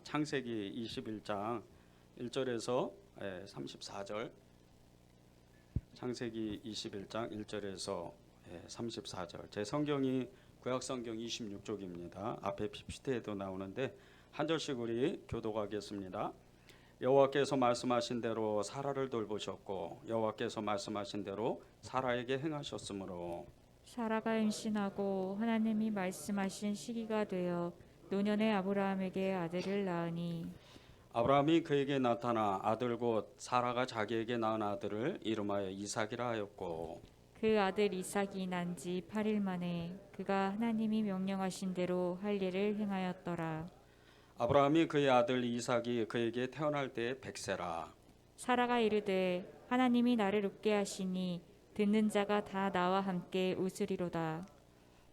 창세기 21장 1절에서 34절. 창세기 21장 1절에서 34절. 제 성경이 구약성경 26쪽입니다. 앞에 PPT에도 나오는데 한 절씩 우리 교독하겠습니다. 여호와께서 말씀하신 대로 사라를 돌보셨고 여호와께서 말씀하신 대로 사라에게 행하셨으므로 사라가 임신하고 하나님이 말씀하신 시기가 되어 노년의 아브라함에게 아들을 낳으니 아브라함이 그에게 나타나 아들 곧 사라가 자기에게 낳은 아들을 이름하여 이삭이라 하였고 그 아들 이삭이 난 지 8일 만에 그가 하나님이 명령하신 대로 할 일을 행하였더라. 아브라함이 그의 아들 이삭이 그에게 태어날 때에 100세라. 사라가 이르되 하나님이 나를 웃게 하시니 듣는 자가 다 나와 함께 웃으리로다.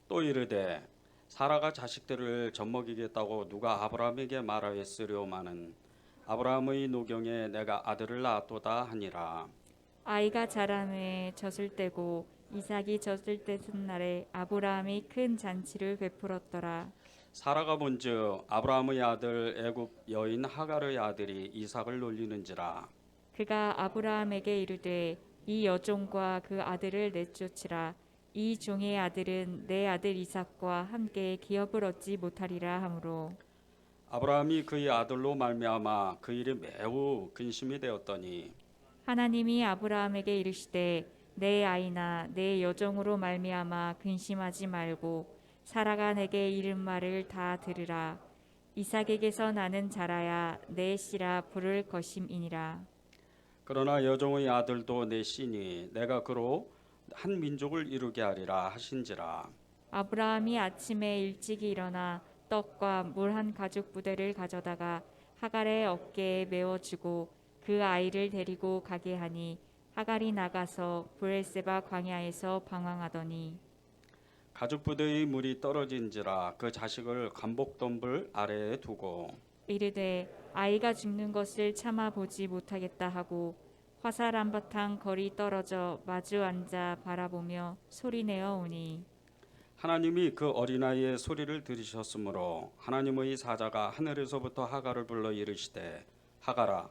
또 이르되 사라가 자식들을 젖먹이겠다고 누가 아브라함에게 말하였으려마는 아브라함의 노경에 내가 아들을 낳았도다 하니라. 아이가 자라매 젖을 떼고 이삭이 젖을 떼는 날에 아브라함이 큰 잔치를 베풀었더라. 사라가 본즉 아브라함의 아들 애굽 여인 하갈의 아들이 이삭을 놀리는지라. 그가 아브라함에게 이르되 이 여종과 그 아들을 내쫓으라. 이 종의 아들은 내 아들 이삭과 함께 기업을 얻지 못하리라 하므로 아브라함이 그의 아들로 말미암아 그 일이 매우 근심이 되었더니 하나님이 아브라함에게 이르시되 내 아이나 내 여종으로 말미암아 근심하지 말고 사라가 내게 이른 말을 다 들으라. 이삭에게서 나는 자라야 내 씨라 부를 것임이니라. 그러나 여종의 아들도 내 씨니 내가 그로 한 민족을 이루게 하리라 하신지라. 아브라함이 아침에 일찍 일어나 떡과 물 한 가죽 부대를 가져다가 하갈의 어깨에 메워주고 그 아이를 데리고 가게 하니 하갈이 나가서 브엘세바 광야에서 방황하더니 가죽 부대의 물이 떨어진지라 그 자식을 관복덤불 아래에 두고 이르되 아이가 죽는 것을 참아 보지 못하겠다 하고 화살 한바탕 거리 떨어져 마주 앉아 바라보며 소리내어 오니 하나님이 그 어린아이의 소리를 들으셨으므로 하나님의 사자가 하늘에서부터 하갈을 불러 이르시되 하갈아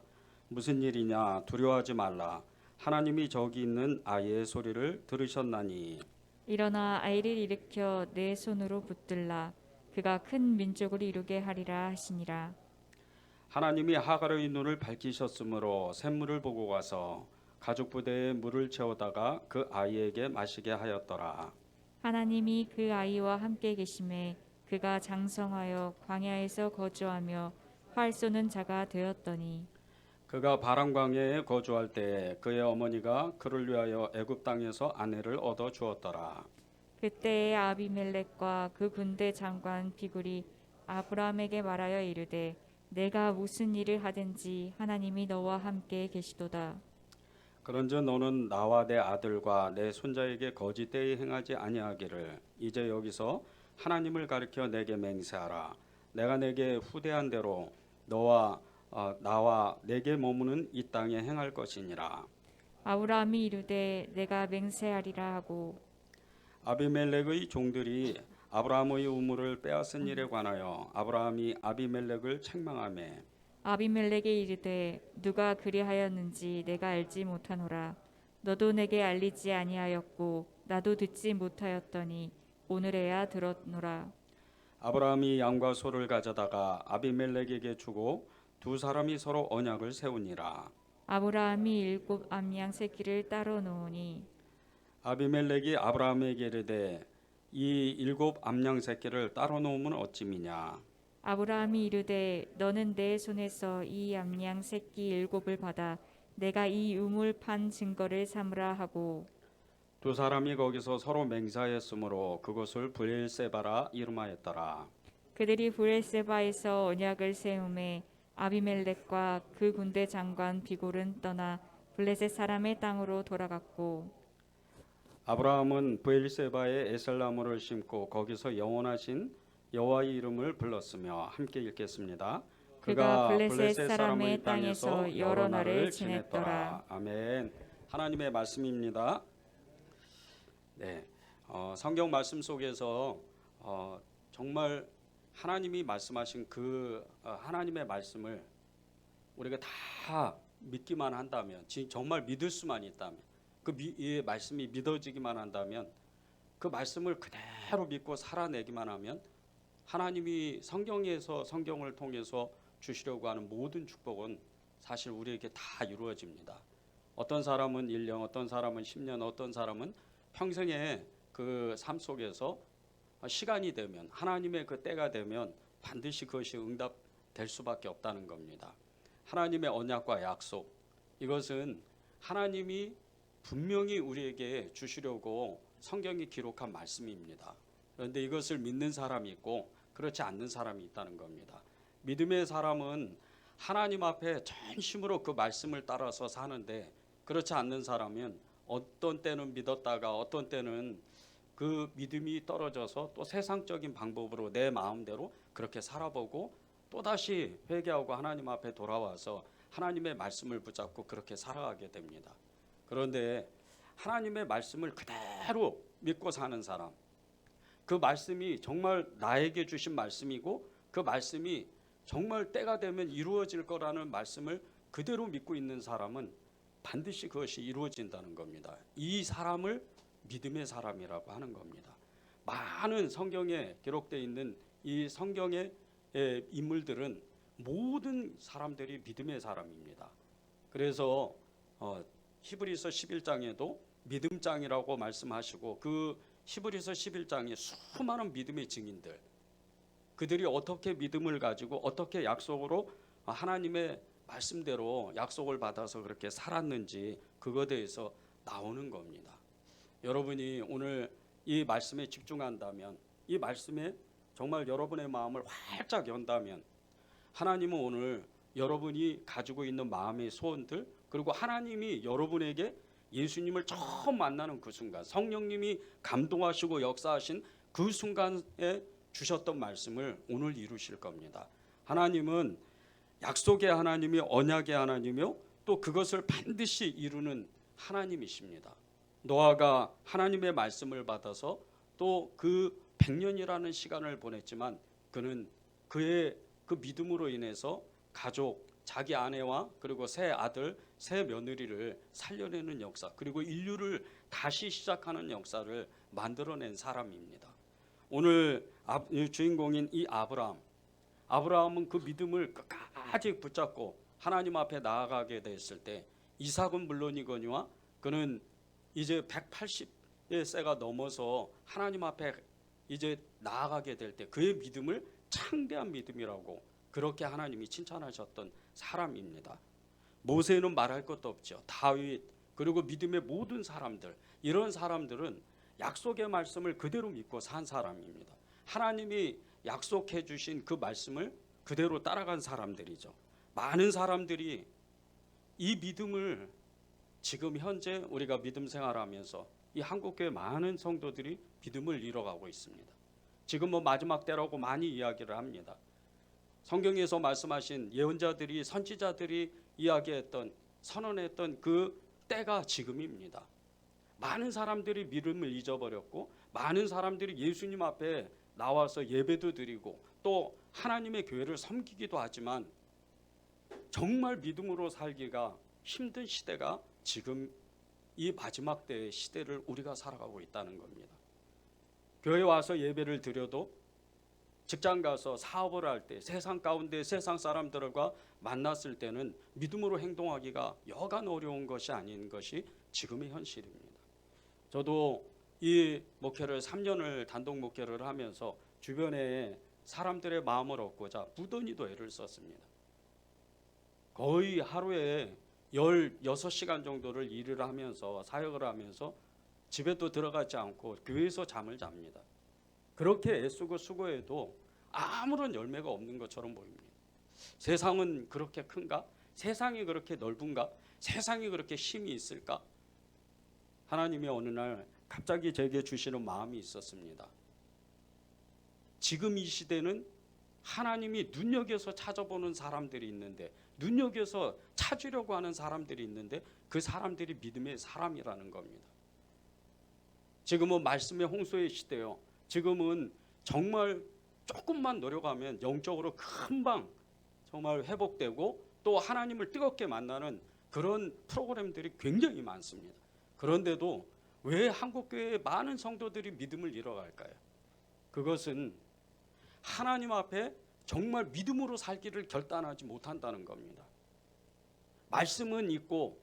무슨 일이냐 두려워하지 말라 하나님이 저기 있는 아이의 소리를 들으셨나니 일어나 아이를 일으켜 내 손으로 붙들라. 그가 큰 민족을 이루게 하리라 하시니라. 하나님이 하갈의 눈을 밝히셨으므로 샘물을 보고 가서 가죽 부대에 물을 채우다가 그 아이에게 마시게 하였더라. 하나님이 그 아이와 함께 계심에 그가 장성하여 광야에서 거주하며 활 쏘는 자가 되었더니 그가 바람 광야에 거주할 때에 그의 어머니가 그를 위하여 애굽 땅에서 아내를 얻어 주었더라. 그때에 아비멜렉과 그 군대 장관 비굴이 아브라함에게 말하여 이르되 내가 무슨 일을 하든지 하나님이 너와 함께 계시도다. 그런즉 너는 나와 내 아들과 내 손자에게 거짓되이 행하지 아니하기를 이제 여기서 하나님을 가리켜 내게 맹세하라. 내가 내게 후대한 대로 너와 나와 내게 머무는 이 땅에 행할 것이니라. 아브라함이 이르되 내가 맹세하리라 하고 아비멜렉의 종들이 아브라함의 우물을 빼앗은 일에 관하여 아브라함이 아비멜렉을 책망하매 아비멜렉에 이르되 누가 그리하였는지 내가 알지 못하노라. 너도 내게 알리지 아니하였고 나도 듣지 못하였더니 오늘에야 들었노라. 아브라함이 양과 소를 가져다가 아비멜렉에게 주고 두 사람이 서로 언약을 세우니라. 아브라함이 7 암양 새끼를 따로 놓으니 아비멜렉이 아브라함에게 이르되 이 7 암양 새끼를 따로 놓으면 어찌미냐. 아브라함이 이르되 너는 내 손에서 이 암양 새끼 7을 받아 내가 이 우물 판 증거를 삼으라 하고 두 사람이 거기서 서로 맹세하였으므로 그것을 브엘세바라 이름하였더라. 그들이 브엘세바에서 언약을 세우매 아비멜렉과 그 군대 장관 비골은 떠나 블레셋 사람의 땅으로 돌아갔고 아브라함은 브엘세바에 에셀나무를 심고 거기서 영원하신 여호와의 이름을 불렀으며 함께 읽겠습니다. 그가 블레셋 사람의 땅에서 여러 날을 지냈더라. 아멘. 하나님의 말씀입니다. 네, 성경 말씀 속에서 정말 하나님이 말씀하신 그 하나님의 말씀을 우리가 다 믿기만 한다면, 정말 믿을 수만 있다면, 이 말씀이 믿어지기만 한다면, 그 말씀을 그대로 믿고 살아내기만 하면 하나님이 성경을 통해서 주시려고 하는 모든 축복은 사실 우리에게 다 이루어집니다. 어떤 사람은 1년, 어떤 사람은 10년, 어떤 사람은 평생의 그 삶 속에서 시간이 되면, 하나님의 그 때가 되면 반드시 그것이 응답될 수밖에 없다는 겁니다. 하나님의 언약과 약속, 이것은 하나님이 분명히 우리에게 주시려고 성경이 기록한 말씀입니다. 그런데 이것을 믿는 사람이 있고 그렇지 않는 사람이 있다는 겁니다. 믿음의 사람은 하나님 앞에 전심으로 그 말씀을 따라서 사는데, 그렇지 않는 사람은 어떤 때는 믿었다가 어떤 때는 그 믿음이 떨어져서 또 세상적인 방법으로 내 마음대로 그렇게 살아보고 또다시 회개하고 하나님 앞에 돌아와서 하나님의 말씀을 붙잡고 그렇게 살아가게 됩니다. 그런데 하나님의 말씀을 그대로 믿고 사는 사람, 그 말씀이 정말 나에게 주신 말씀이고 그 말씀이 정말 때가 되면 이루어질 거라는 말씀을 그대로 믿고 있는 사람은 반드시 그것이 이루어진다는 겁니다. 이 사람을 믿음의 사람이라고 하는 겁니다. 많은 성경에 기록되어 있는 이 성경의 인물들은 모든 사람들이 믿음의 사람입니다. 그래서 히브리서 11장에도 믿음장이라고 말씀하시고, 그 히브리서 11장에 수많은 믿음의 증인들, 그들이 어떻게 믿음을 가지고 어떻게 약속으로 하나님의 말씀대로 약속을 받아서 그렇게 살았는지 그거에 대해서 나오는 겁니다. 여러분이 오늘 이 말씀에 집중한다면, 이 말씀에 정말 여러분의 마음을 활짝 연다면, 하나님은 오늘 여러분이 가지고 있는 마음의 소원들, 그리고 하나님이 여러분에게 예수님을 처음 만나는 그 순간, 성령님이 감동하시고 역사하신 그 순간에 주셨던 말씀을 오늘 이루실 겁니다. 하나님은 약속의 하나님이 언약의 하나님이요, 또 그것을 반드시 이루는 하나님이십니다. 노아가 하나님의 말씀을 받아서 또 그 100년이라는 시간을 보냈지만 그는 그의 그 믿음으로 인해서 가족, 자기 아내와 그리고 새 아들, 새 며느리를 살려내는 역사, 그리고 인류를 다시 시작하는 역사를 만들어낸 사람입니다. 오늘 주인공인 이 아브라함은 그 믿음을 끝까지 붙잡고 하나님 앞에 나아가게 됐을 때, 이삭은 물론이거니와 그는 이제 180의 세가 넘어서 하나님 앞에 이제 나아가게 될 때 그의 믿음을 창대한 믿음이라고 그렇게 하나님이 칭찬하셨던 사람입니다. 모세는 말할 것도 없죠. 다윗, 그리고 믿음의 모든 사람들, 이런 사람들은 약속의 말씀을 그대로 믿고 산 사람입니다. 하나님이 약속해 주신 그 말씀을 그대로 따라간 사람들이죠. 많은 사람들이 이 믿음을 지금 현재 우리가 믿음 생활하면서 이 한국교회 많은 성도들이 믿음을 잃어가고 있습니다. 지금 마지막 때라고 많이 이야기를 합니다. 성경에서 말씀하신 예언자들이, 선지자들이 이야기했던, 선언했던 그 때가 지금입니다. 많은 사람들이 믿음을 잊어버렸고, 많은 사람들이 예수님 앞에 나와서 예배도 드리고 또 하나님의 교회를 섬기기도 하지만 정말 믿음으로 살기가 힘든 시대가 지금 이 마지막 때의 시대를 우리가 살아가고 있다는 겁니다. 교회 와서 예배를 드려도, 직장 가서 사업을 할 때, 세상 가운데 세상 사람들과 만났을 때는 믿음으로 행동하기가 여간 어려운 것이 아닌 것이 지금의 현실입니다. 저도 이 목회를 3년을 단독 목회를 하면서 주변에 사람들의 마음을 얻고자 무던히도 애를 썼습니다. 거의 하루에 16시간 정도를 일을 하면서, 사역을 하면서 집에도 들어가지 않고 교회에서 잠을 잡니다. 그렇게 애쓰고 수고해도 아무런 열매가 없는 것처럼 보입니다. 세상은 그렇게 큰가? 세상이 그렇게 넓은가? 세상이 그렇게 힘이 있을까? 하나님이 어느 날 갑자기 제게 주시는 마음이 있었습니다. 지금 이 시대는 하나님이 눈여겨서 찾아보는 사람들이 있는데, 눈여겨서 찾으려고 하는 사람들이 있는데, 그 사람들이 믿음의 사람이라는 겁니다. 지금은 말씀의 홍수의 시대요. 지금은 정말 조금만 노력하면 영적으로 금방 정말 회복되고 또 하나님을 뜨겁게 만나는 그런 프로그램들이 굉장히 많습니다. 그런데도 왜 한국교회의 많은 성도들이 믿음을 잃어갈까요? 그것은 하나님 앞에 정말 믿음으로 살기를 결단하지 못한다는 겁니다. 말씀은 있고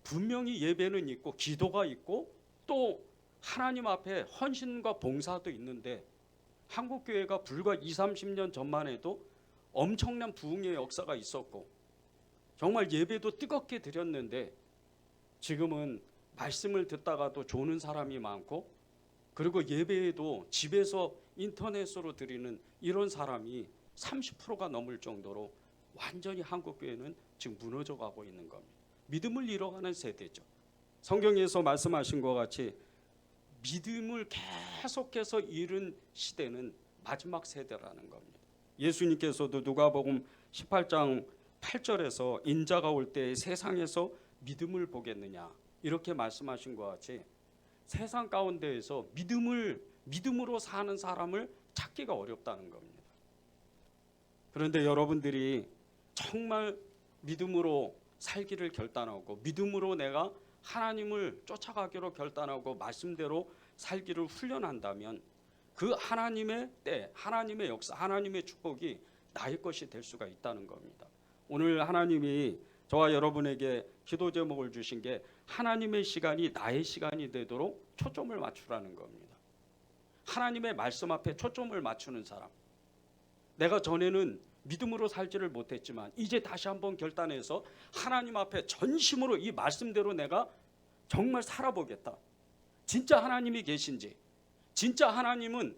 분명히 예배는 있고 기도가 있고 또 하나님 앞에 헌신과 봉사도 있는데 한국교회가 불과 20-30년 전만 해도 엄청난 부흥의 역사가 있었고 정말 예배도 뜨겁게 드렸는데 지금은 말씀을 듣다가도 조는 사람이 많고 그리고 예배에도 집에서 인터넷으로 드리는 이런 사람이 30%가 넘을 정도로 완전히 한국교회는 지금 무너져 가고 있는 겁니다. 믿음을 잃어가는 세대죠. 성경에서 말씀하신 것 같이 믿음을 계속해서 잃은 시대는 마지막 세대라는 겁니다. 예수님께서도 누가복음 18장 8절에서 인자가 올 때 세상에서 믿음을 보겠느냐 이렇게 말씀하신 것 같이 세상 가운데에서 믿음으로 사는 사람을 찾기가 어렵다는 겁니다. 그런데 여러분들이 정말 믿음으로 살기를 결단하고 믿음으로 내가 하나님을 쫓아가기로 결단하고 말씀대로 살기를 훈련한다면 그 하나님의 때, 하나님의 역사, 하나님의 축복이 나의 것이 될 수가 있다는 겁니다. 오늘 하나님이 저와 여러분에게 기도 제목을 주신 게 하나님의 시간이 나의 시간이 되도록 초점을 맞추라는 겁니다. 하나님의 말씀 앞에 초점을 맞추는 사람. 내가 전에는 믿음으로 살지를 못했지만 이제 다시 한번 결단해서 하나님 앞에 전심으로 이 말씀대로 내가 정말 살아보겠다. 진짜 하나님이 계신지, 진짜 하나님은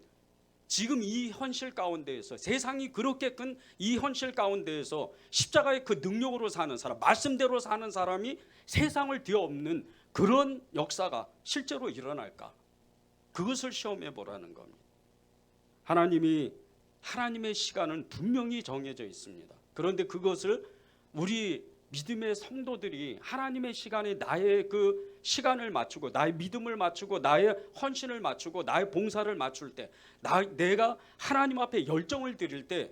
지금 이 현실 가운데에서 세상이 그렇게 큰 이 현실 가운데에서 십자가의 그 능력으로 사는 사람, 말씀대로 사는 사람이 세상을 뒤엎는 그런 역사가 실제로 일어날까? 그것을 시험해 보라는 겁니다. 하나님의 시간은 분명히 정해져 있습니다. 그런데 그것을 우리 믿음의 성도들이 하나님의 시간에 나의 그 시간을 맞추고 나의 믿음을 맞추고 나의 헌신을 맞추고 나의 봉사를 맞출 때 내가 하나님 앞에 열정을 드릴 때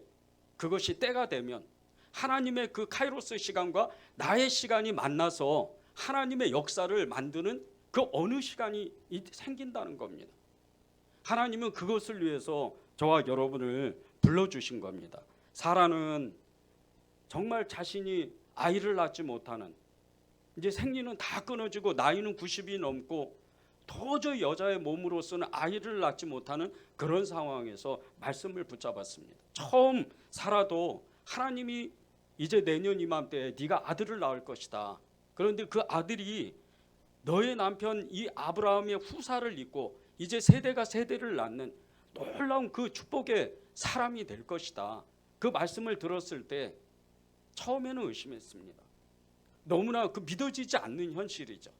그것이 때가 되면 하나님의 그 카이로스 시간과 나의 시간이 만나서 하나님의 역사를 만드는 그 어느 시간이 생긴다는 겁니다. 하나님은 그것을 위해서 저와 여러분을 불러주신 겁니다. 사라는 정말 자신이 아이를 낳지 못하는 이제 생리는 다 끊어지고 나이는 90이 넘고 도저히 여자의 몸으로서는 아이를 낳지 못하는 그런 상황에서 말씀을 붙잡았습니다. 처음 사라도 하나님이 이제 내년 이맘때에 네가 아들을 낳을 것이다. 그런데 그 아들이 너의 남편 이 아브라함의 후사를 잇고 이제 세대가 세대를 낳는 놀라운 그 축복의 사람이 될 것이다. 그 말씀을 들었을 때 처음에는 의심했습니다. 너무나 그 믿어지지 않는 현실이죠.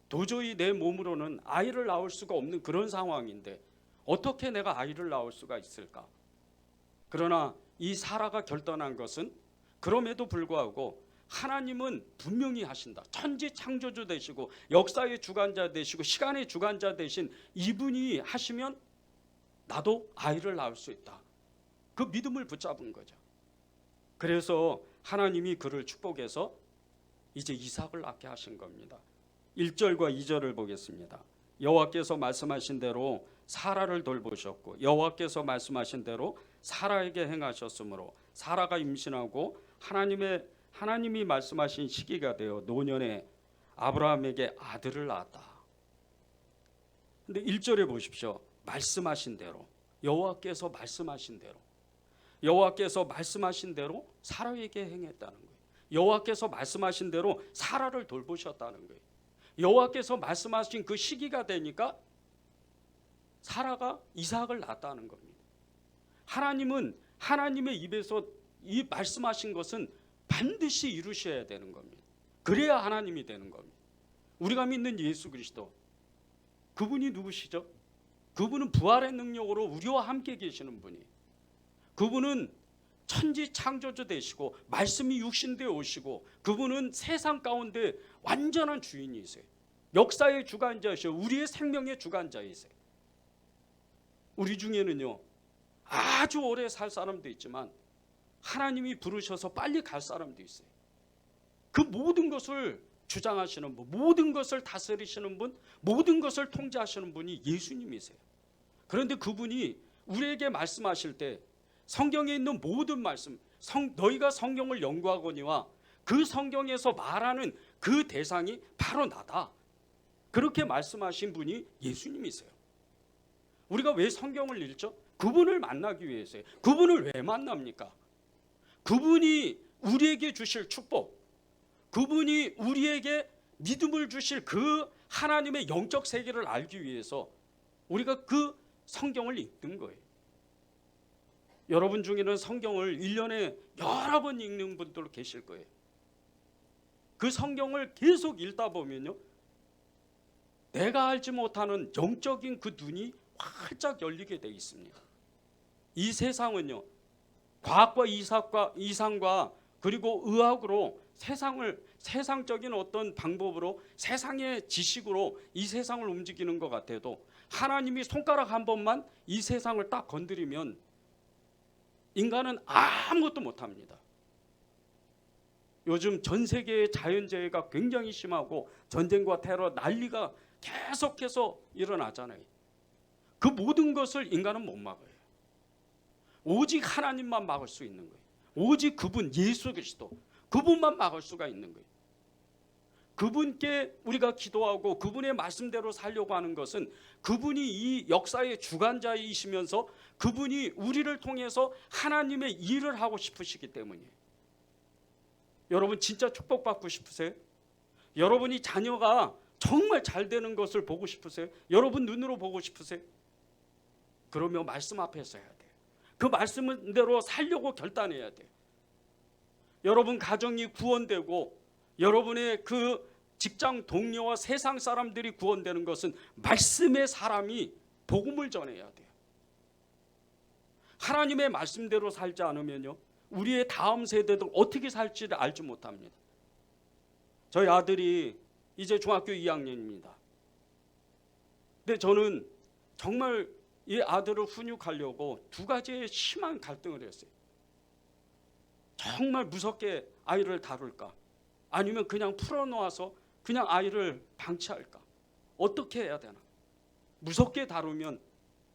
도저히 내 몸으로는 아이를 낳을 수가 없는 그런 상황인데 어떻게 내가 아이를 낳을 수가 있을까? 그러나 이 사라가 결단한 것은 그럼에도 불구하고 하나님은 분명히 하신다. 천지 창조주 되시고 역사의 주관자 되시고 시간의 주관자 되신 이분이 하시면 나도 아이를 낳을 수 있다. 그 믿음을 붙잡은 거죠. 그래서 하나님이 그를 축복해서 이제 이삭을 낳게 하신 겁니다. 1절과 2절을 보겠습니다. 여호와께서 말씀하신 대로 사라를 돌보셨고 여호와께서 말씀하신 대로 사라에게 행하셨으므로 사라가 임신하고 하나님이 말씀하신 시기가 되어 노년에 아브라함에게 아들을 낳았다. 근데 1절에 보십시오. 말씀하신 대로 여호와께서 말씀하신 대로 사라에게 행했다는 거예요. 여호와께서 말씀하신 대로 사라를 돌보셨다는 거예요. 여호와께서 말씀하신 그 시기가 되니까 사라가 이삭을 낳았다는 겁니다. 하나님은 하나님의 입에서 이 말씀하신 것은 반드시 이루셔야 되는 겁니다. 그래야 하나님이 되는 겁니다. 우리가 믿는 예수 그리스도, 그분이 누구시죠? 그분은 부활의 능력으로 우리와 함께 계시는 분이에요. 그분은 천지 창조주 되시고 말씀이 육신되어 오시고 그분은 세상 가운데 완전한 주인이세요. 역사의 주관자이시고 우리의 생명의 주관자이세요. 우리 중에는요 아주 오래 살 사람도 있지만 하나님이 부르셔서 빨리 갈 사람도 있어요. 그 모든 것을 주장하시는 분, 모든 것을 다스리시는 분, 모든 것을 통제하시는 분이 예수님이세요. 그런데 그분이 우리에게 말씀하실 때 성경에 있는 모든 말씀, 너희가 성경을 연구하거니와 그 성경에서 말하는 그 대상이 바로 나다. 그렇게 말씀하신 분이 예수님이세요. 우리가 왜 성경을 읽죠? 그분을 만나기 위해서요. 그분을 왜 만납니까? 그분이 우리에게 주실 축복, 그분이 우리에게 믿음을 주실 그 하나님의 영적 세계를 알기 위해서 우리가 그 성경을 읽는 거예요. 여러분 중에는 성경을 1년에 여러 번 읽는 분들 계실 거예요. 그 성경을 계속 읽다 보면요, 내가 알지 못하는 영적인 그 눈이 활짝 열리게 되어 있습니다. 이 세상은요, 과학과 이상과 그리고 의학으로 세상적인 어떤 방법으로 세상의 지식으로 이 세상을 움직이는 것 같아도 하나님이 손가락 한 번만 이 세상을 딱 건드리면 인간은 아무것도 못합니다. 요즘 전 세계의 자연재해가 굉장히 심하고 전쟁과 테러 난리가 계속해서 일어나잖아요. 그 모든 것을 인간은 못 막아요. 오직 하나님만 막을 수 있는 거예요. 오직 그분 예수 그리스도, 그분만 막을 수가 있는 거예요. 그분께 우리가 기도하고 그분의 말씀대로 살려고 하는 것은 그분이 이 역사의 주관자이시면서 그분이 우리를 통해서 하나님의 일을 하고 싶으시기 때문이에요. 여러분 진짜 축복받고 싶으세요? 여러분이 자녀가 정말 잘 되는 것을 보고 싶으세요? 여러분 눈으로 보고 싶으세요? 그러면 말씀 앞에서 해야 돼요. 그 말씀대로 살려고 결단해야 돼요. 여러분 가정이 구원되고 여러분의 그 직장 동료와 세상 사람들이 구원되는 것은 말씀의 사람이 복음을 전해야 돼요. 하나님의 말씀대로 살지 않으면요, 우리의 다음 세대들 어떻게 살지를 알지 못합니다. 저희 아들이 이제 중학교 2학년입니다. 근데 저는 정말 이 아들을 훈육하려고 두 가지의 심한 갈등을 했어요. 정말 무섭게 아이를 다룰까? 아니면 그냥 풀어놓아서 그냥 아이를 방치할까? 어떻게 해야 되나? 무섭게 다루면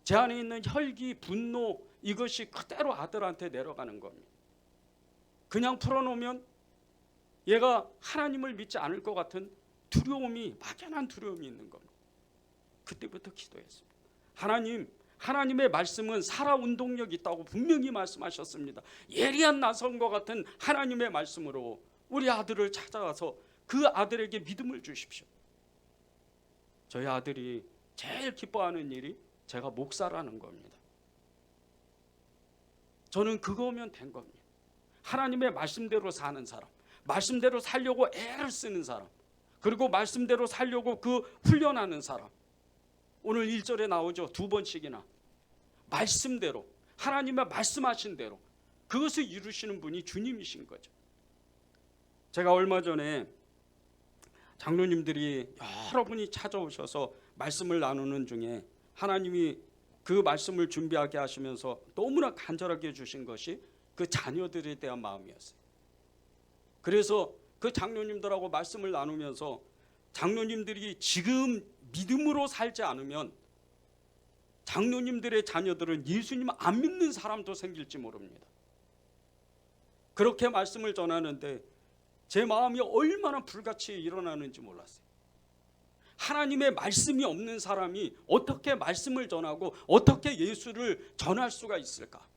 제 안에 있는 혈기, 분노 이것이 그대로 아들한테 내려가는 겁니다. 그냥 풀어놓으면 얘가 하나님을 믿지 않을 것 같은 두려움이, 막연한 두려움이 있는 겁니다. 그때부터 기도했습니다. 하나님의 말씀은 살아 운동력 있다고 분명히 말씀하셨습니다. 예리한 나선과 같은 하나님의 말씀으로 우리 아들을 찾아가서 그 아들에게 믿음을 주십시오. 저희 아들이 제일 기뻐하는 일이 제가 목사라는 겁니다. 저는 그거면 된 겁니다. 하나님의 말씀대로 사는 사람, 말씀대로 살려고 애를 쓰는 사람, 그리고 말씀대로 살려고 그 훈련하는 사람. 오늘 1절에 나오죠. 2번씩이나 말씀대로, 하나님의 말씀하신 대로 그것을 이루시는 분이 주님이신 거죠. 제가 얼마 전에 장로님들이 여러 분이 찾아오셔서 말씀을 나누는 중에 하나님이 그 말씀을 준비하게 하시면서 너무나 간절하게 주신 것이 그 자녀들에 대한 마음이었어요. 그래서 그 장로님들하고 말씀을 나누면서 장로님들이 지금 믿음으로 살지 않으면 장로님들의 자녀들은 예수님 안 믿는 사람도 생길지 모릅니다. 그렇게 말씀을 전하는데 제 마음이 얼마나 불같이 일어나는지 몰랐어요. 하나님의 말씀이 없는 사람이 어떻게 말씀을 전하고 어떻게 예수를 전할 수가 있을까?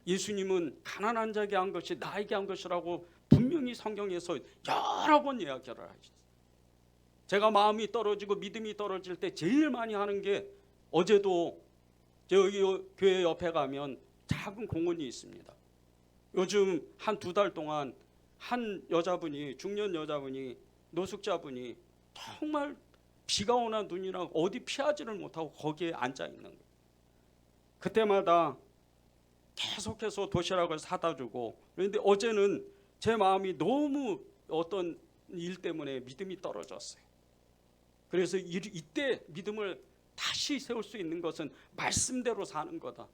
예수님은 가난한 자에게 한 것이 나에게 한 것이라고 분명히 성경에서 여러 번 이야기를 하셨어요. 제가 마음이 떨어지고 믿음이 떨어질 때 제일 많이 하는 게, 어제도 저기 교회 옆에 가면 작은 공원이 있습니다. 요즘 한 2달 동안 한 여자분이, 중년 여자분이, 노숙자분이 정말 비가 오나 눈이나 어디 피하지를 못하고 거기에 앉아 있는 거예요. 그때마다 계속해서 도시락을 사다 주고, 그런데 어제는 제 마음이 너무 어떤 일 때문에 믿음이 떨어졌어요. 그래서 이때 믿음을 다시 세울 수 있는 것은 말씀대로 사는 거다.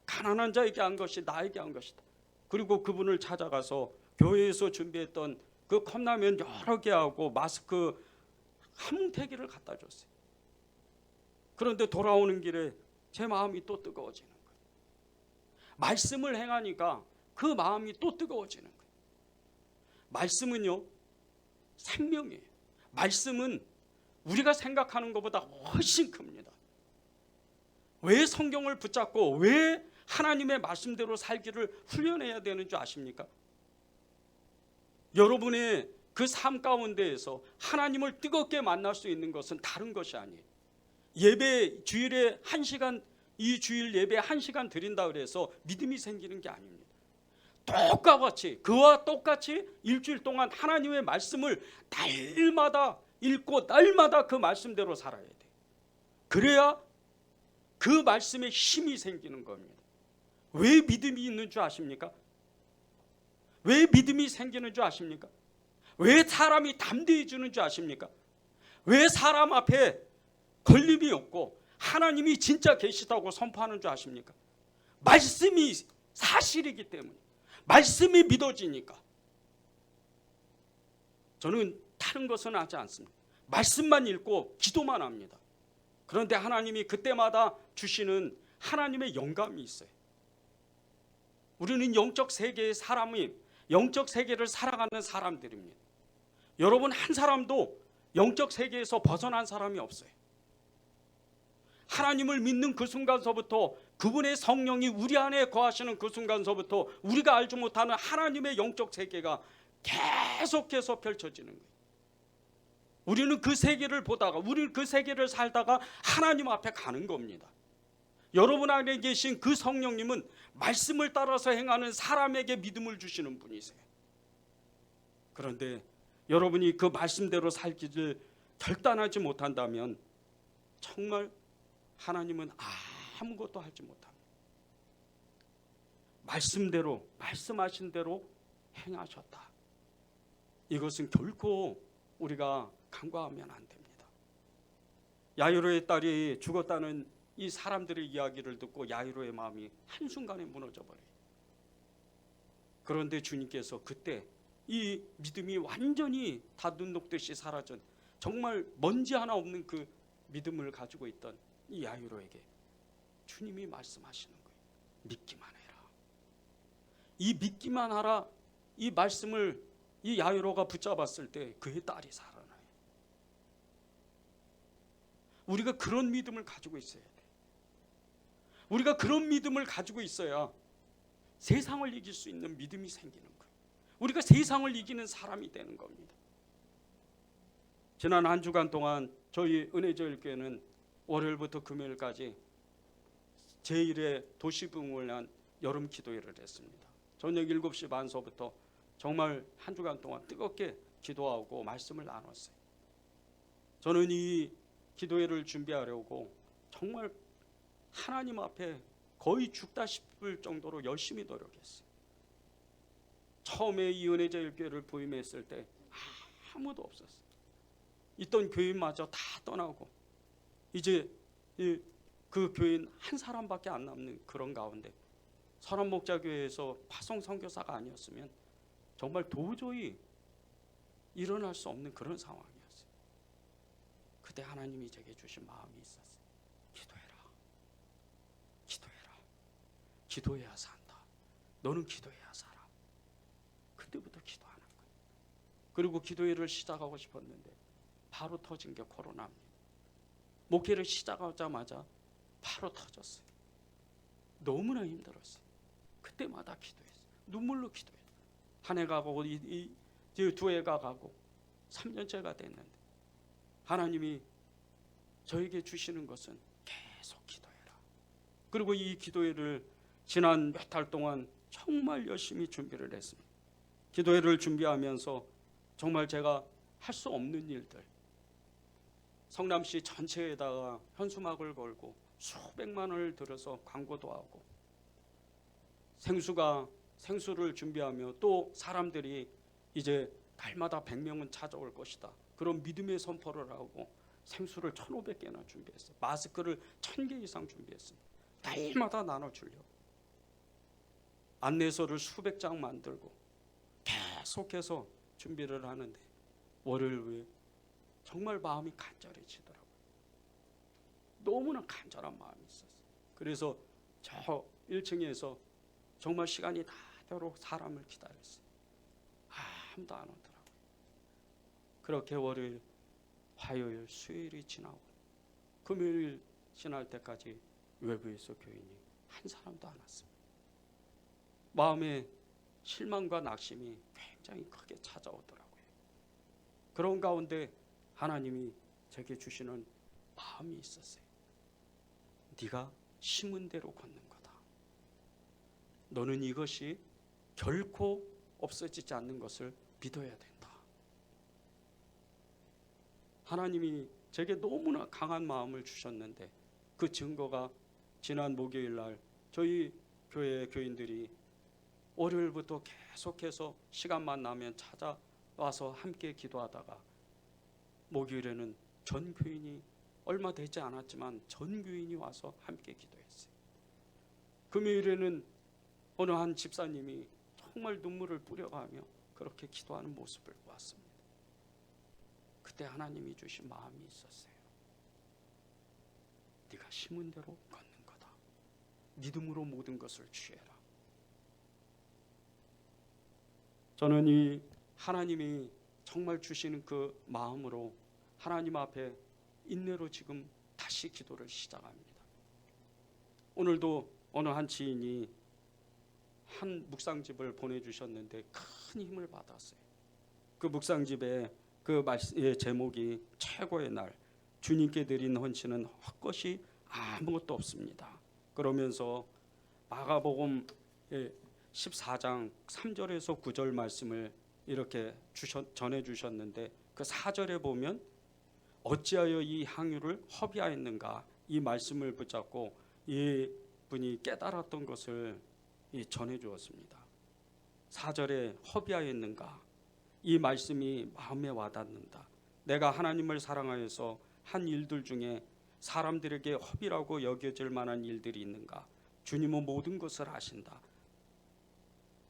가난한 자에게 한 것이 나에게 한 것이다. 그리고 그분을 찾아가서 교회에서 준비했던 그 컵라면 여러 개 하고 마스크 한 뭉태기를 갖다 줬어요. 그런데 돌아오는 길에 제 마음이 또 뜨거워지는 거예요. 말씀을 행하니까 그 마음이 또 뜨거워지는 거예요. 말씀은요, 생명이에요. 말씀은 우리가 생각하는 것보다 훨씬 큽니다. 왜 성경을 붙잡고 왜 하나님의 말씀대로 살기를 훈련해야 되는 줄 아십니까? 여러분의 그 삶 가운데에서 하나님을 뜨겁게 만날 수 있는 것은 다른 것이 아니에요. 예배 주일에 1시간, 이 주일 예배 1시간 드린다 그래서 믿음이 생기는 게 아닙니다. 똑같이 그와 똑같이 일주일 동안 하나님의 말씀을 날마다 읽고 날마다 그 말씀대로 살아야 돼요. 그래야 그 말씀에 힘이 생기는 겁니다. 왜 믿음이 있는 줄 아십니까? 왜 믿음이 생기는 줄 아십니까? 왜 사람이 담대해지는 줄 아십니까? 왜 사람 앞에 걸림이 없고 하나님이 진짜 계시다고 선포하는 줄 아십니까? 말씀이 사실이기 때문에, 말씀이 믿어지니까. 저는 다른 것은 하지 않습니다. 말씀만 읽고 기도만 합니다. 그런데 하나님이 그때마다 주시는 하나님의 영감이 있어요. 우리는 영적 세계의 사람이, 영적 세계를 살아가는 사람들입니다. 여러분 한 사람도 영적 세계에서 벗어난 사람이 없어요. 하나님을 믿는 그 순간서부터, 그분의 성령이 우리 안에 거하시는 그 순간서부터 우리가 알지 못하는 하나님의 영적 세계가 계속해서 펼쳐지는 거예요. 우리는 그 세계를 보다가, 우리는 그 세계를 살다가 하나님 앞에 가는 겁니다. 여러분 안에 계신 그 성령님은 말씀을 따라서 행하는 사람에게 믿음을 주시는 분이세요. 그런데 여러분이 그 말씀대로 살기를 결단하지 못한다면 정말 하나님은 아무것도 하지 못합니다. 말씀대로, 말씀하신 대로 행하셨다. 이것은 결코 우리가 간과하면 안 됩니다. 야이로의 딸이 죽었다는 이 사람들의 이야기를 듣고 야이로의 마음이 한순간에 무너져 버려요. 그런데 주님께서 그때 이 믿음이 완전히 다 눈 녹듯이 사라진, 정말 먼지 하나 없는 그 믿음을 가지고 있던 이 야이로에게 주님이 말씀하시는 거예요. 믿기만 해라. 이 믿기만 하라, 이 말씀을 이 야이로가 붙잡았을 때 그의 딸이 살아나요. 우리가 그런 믿음을 가지고 있어야 돼. 우리가 그런 믿음을 가지고 있어야 세상을 이길 수 있는 믿음이 생기는 거예요. 우리가 세상을 이기는 사람이 되는 겁니다. 지난 한 주간 동안 저희 은혜제일교회는 월요일부터 금요일까지 제1회 도시부흥을 위한 여름 기도회를 했습니다. 저녁 7시 반서부터 정말 한 주간 동안 뜨겁게 기도하고 말씀을 나눴어요. 저는 이 기도회를 준비하려고 정말 하나님 앞에 거의 죽다 싶을 정도로 열심히 노력했어요. 처음에 이 은혜제일교회를 부임했을 때 아무도 없었어요. 있던 교인마저 다 떠나고 이제 그 교인 한 사람밖에 안 남는 그런 가운데 선한목자교회에서 파송 선교사가 아니었으면 정말 도저히 일어날 수 없는 그런 상황이었어요. 그때 하나님이 제게 주신 마음이 있었어요. 기도해라. 기도해라. 기도해야 산다. 너는 기도해야 살아. 그때부터 기도하는 거예요. 그리고 기도회를 시작하고 싶었는데 바로 터진 게 코로나입니다. 목회를 시작하자마자 바로 터졌어요. 너무나 힘들었어요. 그때마다 기도했어요. 눈물로 기도했어요. 한 해가 가고 두 해가 가고 3년째가 됐는데 하나님이 저에게 주시는 것은 계속 기도해라. 그리고 이 기도회를 지난 몇 달 동안 정말 열심히 준비를 했습니다. 기도회를 준비하면서 정말 제가 할 수 없는 일들, 성남시 전체에다가 현수막을 걸고 수백만 원을 들여서 광고도 하고, 생수를 준비하며 또 사람들이 이제 날마다 100명은 찾아올 것이다, 그런 믿음의 선포를 하고 생수를 1,500개나 준비했어요. 마스크를 1,000개 이상 준비했어요. 날마다 나눠주려고. 안내서를 수백 장 만들고 계속해서 준비를 하는데 월요일 후에 정말 마음이 간절해지더라고요. 너무나 간절한 마음이 있었어요. 그래서 저 1층에서 정말 시간이 다되도록 사람을 기다렸어요. 아무도 안 오더라고요. 그렇게 월요일, 화요일, 수요일이 지나고 금요일 지날 때까지 외부에서 교인이 한 사람도 안 왔습니다. 마음에 실망과 낙심이 굉장히 크게 찾아오더라고요. 그런 가운데 하나님이 제게 주시는 마음이 있었어요. 네가 심은 대로 걷는 거다. 너는 이것이 결코 없어지지 않는 것을 믿어야 된다. 하나님이 제게 너무나 강한 마음을 주셨는데 그 증거가 지난 목요일 날 저희 교회 교인들이 월요일부터 계속해서 시간만 나면 찾아와서 함께 기도하다가 목요일에는 전 교인이 얼마 되지 않았지만 전 교인이 와서 함께 기도했어요. 금요일에는 어느 한 집사님이 정말 눈물을 뿌려가며 그렇게 기도하는 모습을 보았습니다. 그때 하나님이 주신 마음이 있었어요. 네가 심은 대로 걷는 거다. 믿음으로 모든 것을 취해라. 저는 이 하나님이 정말 주시는 그 마음으로 하나님 앞에 인내로 지금 다시 기도를 시작합니다. 오늘도 어느 한 지인이 한 묵상집을 보내주셨는데 큰 힘을 받았어요. 그 묵상집의 그 제목이 최고의 날, 주님께 드린 헌신은 헛것이 아무것도 없습니다. 그러면서 마가복음 14장 3절에서 9절 말씀을 이렇게 전해주셨는데 그 4절에 보면 어찌하여 이 향유를 허비하였는가, 이 말씀을 붙잡고 이 분이 깨달았던 것을 전해주었습니다. 4절에 허비하였는가, 이 말씀이 마음에 와닿는다. 내가 하나님을 사랑하여서 한 일들 중에 사람들에게 허비라고 여겨질 만한 일들이 있는가? 주님은 모든 것을 아신다.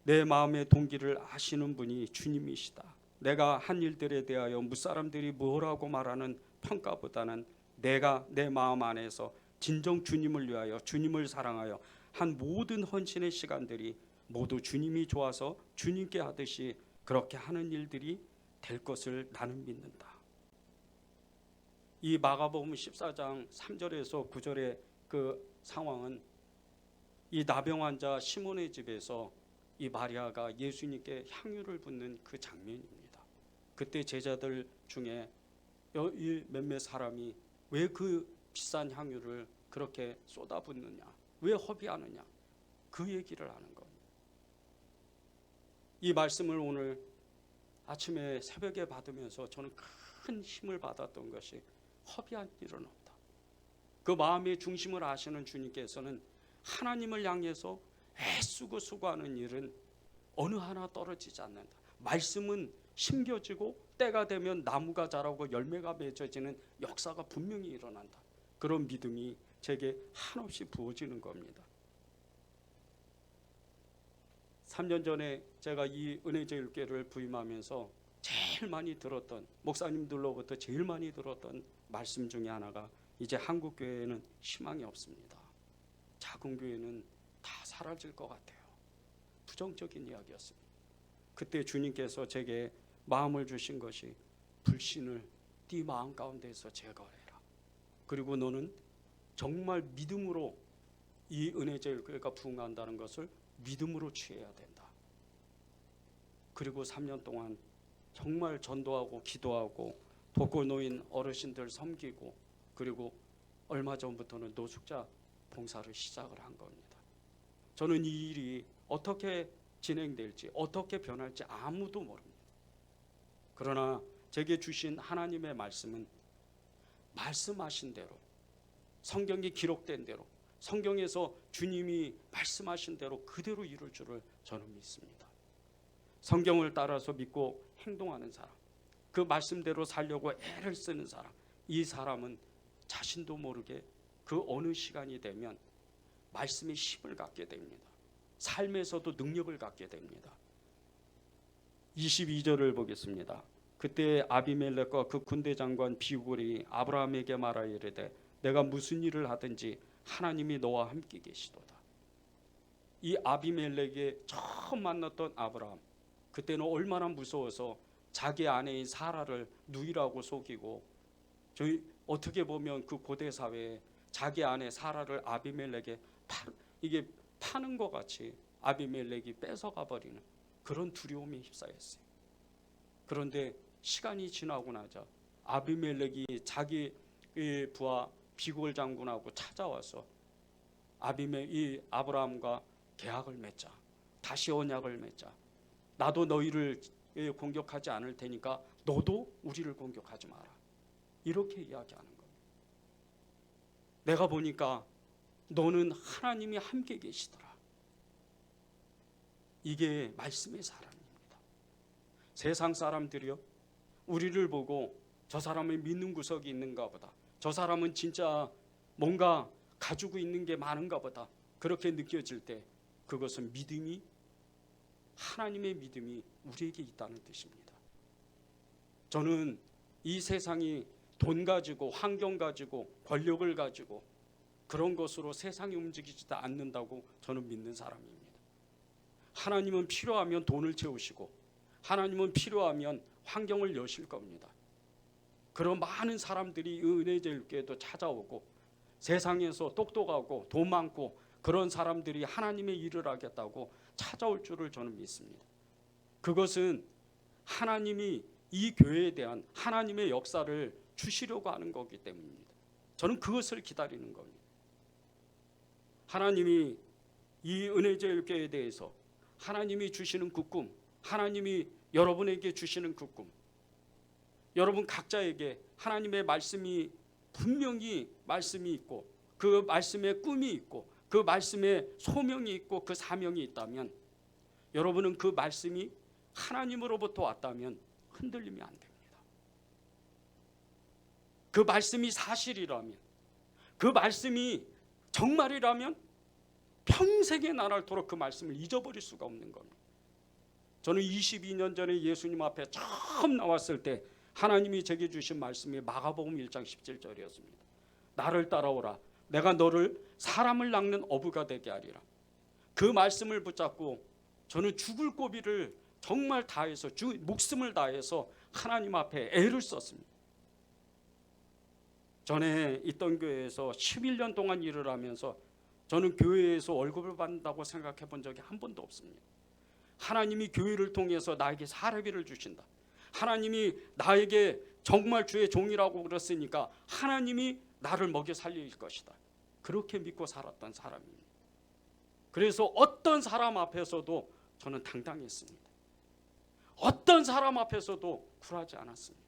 내 마음의 동기를 아시는 분이 주님이시다. 내가 한 일들에 대하여 무사람들이 뭐라고 말하는 평가보다는 내가 내 마음 안에서 진정 주님을 위하여 주님을 사랑하여 한 모든 헌신의 시간들이 모두 주님이 좋아서 주님께 하듯이 그렇게 하는 일들이 될 것을 나는 믿는다. 이 마가복음 14장 3절에서 9절의 그 상황은 이 나병 환자 시몬의 집에서 이 마리아가 예수님께 향유를 붓는 그 장면입니다. 그때 제자들 중에 이 몇몇 사람이 왜 그 비싼 향유를 그렇게 쏟아붓느냐, 왜 허비하느냐, 그 얘기를 하는 겁니다. 이 말씀을 오늘 아침에 새벽에 받으면서 저는 큰 힘을 받았던 것이 허비한 일은 없다. 그 마음의 중심을 아시는 주님께서는 하나님을 향해서 애쓰고 수고하는 일은 어느 하나 떨어지지 않는다. 말씀은 심겨지고 때가 되면 나무가 자라고 열매가 맺어지는 역사가 분명히 일어난다. 그런 믿음이 제게 한없이 부어지는 겁니다. 3년 전에 제가 이 은혜제일교회를 부임하면서 제일 많이 들었던, 목사님들로부터 제일 많이 들었던 말씀 중에 하나가 이제 한국 교회에는 희망이 없습니다. 작은 교회는 다 사라질 것 같아요. 부정적인 이야기였습니다. 그때 주님께서 제게 마음을 주신 것이 불신을 네 마음 가운데서 제거해라. 그리고 너는 정말 믿음으로 이 은혜제일교회가 부흥한다는 것을 믿음으로 취해야 된다. 그리고 3년 동안 정말 전도하고 기도하고 독거노인 어르신들 섬기고 그리고 얼마 전부터는 노숙자 봉사를 시작을 한 겁니다. 저는 이 일이 어떻게 진행될지 어떻게 변할지 아무도 모릅니다. 그러나 제게 주신 하나님의 말씀은 말씀하신 대로, 성경이 기록된 대로, 성경에서 주님이 말씀하신 대로 그대로 이룰 줄을 저는 믿습니다. 성경을 따라서 믿고 행동하는 사람, 그 말씀대로 살려고 애를 쓰는 사람, 이 사람은 자신도 모르게 그 어느 시간이 되면 말씀의 힘을 갖게 됩니다. 삶에서도 능력을 갖게 됩니다. 22절을 보겠습니다. 그때 아비멜렉과 그 군대 장관 비굴이 아브라함에게 말하여 이르되 내가 무슨 일을 하든지 하나님이 너와 함께 계시도다. 이 아비멜렉이 처음 만났던 아브라함, 그때는 얼마나 무서워서 자기 아내인 사라를 누이라고 속이고, 저희 어떻게 보면 그 고대 사회에 자기 아내 사라를 아비멜렉에 이게 파는 것 같이 아비멜렉이 뺏어가 버리는 그런 두려움에 휩싸였어요. 그런데 시간이 지나고 나자 아비멜렉이 자기 부하 비골 장군하고 찾아와서 이 아브라함과 계약을 맺자, 다시 언약을 맺자. 나도 너희를 공격하지 않을 테니까 너도 우리를 공격하지 마라. 이렇게 이야기하는 거예요. 내가 보니까 너는 하나님이 함께 계시더라. 이게 말씀의 사람입니다. 세상 사람들이요, 우리를 보고 저 사람의 믿는 구석이 있는가 보다, 저 사람은 진짜 뭔가 가지고 있는 게 많은가 보다, 그렇게 느껴질 때 그것은 믿음이, 하나님의 믿음이 우리에게 있다는 뜻입니다. 저는 이 세상이 돈 가지고 환경 가지고 권력을 가지고 그런 것으로 세상이 움직이지도 않는다고 저는 믿는 사람입니다. 하나님은 필요하면 돈을 채우시고 하나님은 필요하면 환경을 여실 겁니다. 그런 많은 사람들이 은혜제일교회도 찾아오고 세상에서 똑똑하고 돈 많고 그런 사람들이 하나님의 일을 하겠다고 찾아올 줄을 저는 믿습니다. 그것은 하나님이 이 교회에 대한 하나님의 역사를 주시려고 하는 거기 때문입니다. 저는 그것을 기다리는 겁니다. 하나님이 이 은혜제일교회에 대해서 하나님이 주시는 그 꿈, 하나님이 여러분에게 주시는 그 꿈, 여러분 각자에게 하나님의 말씀이 분명히 말씀이 있고 그 말씀에 꿈이 있고 그 말씀에 소명이 있고 그 사명이 있다면, 여러분은 그 말씀이 하나님으로부터 왔다면 흔들리면 안 됩니다. 그 말씀이 사실이라면, 그 말씀이 정말이라면 평생에 나날토록 그 말씀을 잊어버릴 수가 없는 겁니다. 저는 22년 전에 예수님 앞에 처음 나왔을 때 하나님이 제게 주신 말씀이 마가복음 1장 17절이었습니다. 나를 따라오라, 내가 너를 사람을 낚는 어부가 되게 하리라. 그 말씀을 붙잡고 저는 죽을 고비를 정말 다해서 목숨을 다해서 하나님 앞에 애를 썼습니다. 전에 있던 교회에서 11년 동안 일을 하면서 저는 교회에서 월급을 받는다고 생각해 본 적이 한 번도 없습니다. 하나님이 교회를 통해서 나에게 사례비를 주신다, 하나님이 나에게 정말 주의 종이라고 그랬으니까 하나님이 나를 먹여 살릴 것이다, 그렇게 믿고 살았던 사람입니다. 그래서 어떤 사람 앞에서도 저는 당당했습니다. 어떤 사람 앞에서도 굴하지 않았습니다.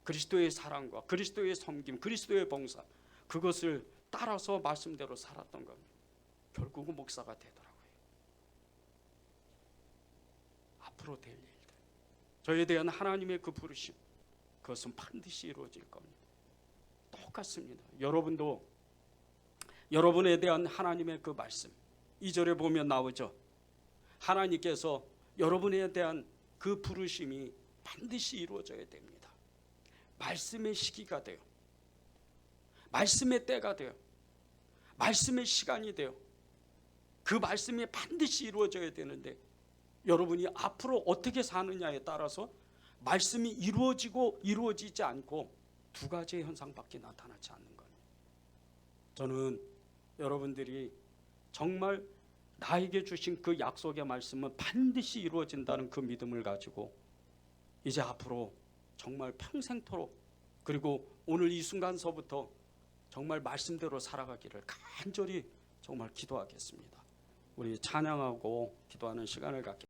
그리스도의 사랑과 그리스도의 섬김, 그리스도의 봉사, 그것을 따라서 말씀대로 살았던 겁니다. 결국은 목사가 되더라고요. 앞으로 될 일들, 저에 대한 하나님의 그 부르심, 그것은 반드시 이루어질 겁니다. 똑같습니다. 여러분도 여러분에 대한 하나님의 그 말씀, 2절에 보면 나오죠. 하나님께서 여러분에 대한 그 부르심이 반드시 이루어져야 됩니다. 말씀의 시기가 돼요. 말씀의 때가 돼요. 말씀의 시간이 돼요. 그 말씀이 반드시 이루어져야 되는데 여러분이 앞으로 어떻게 사느냐에 따라서 말씀이 이루어지고 이루어지지 않고 두 가지의 현상밖에 나타나지 않는 겁니다. 저는 여러분들이 정말 나에게 주신 그 약속의 말씀은 반드시 이루어진다는 그 믿음을 가지고 이제 앞으로 정말 평생토록, 그리고 오늘 이 순간서부터 정말 말씀대로 살아가기를 간절히 정말 기도하겠습니다. 우리 찬양하고 기도하는 시간을 갖겠습니다.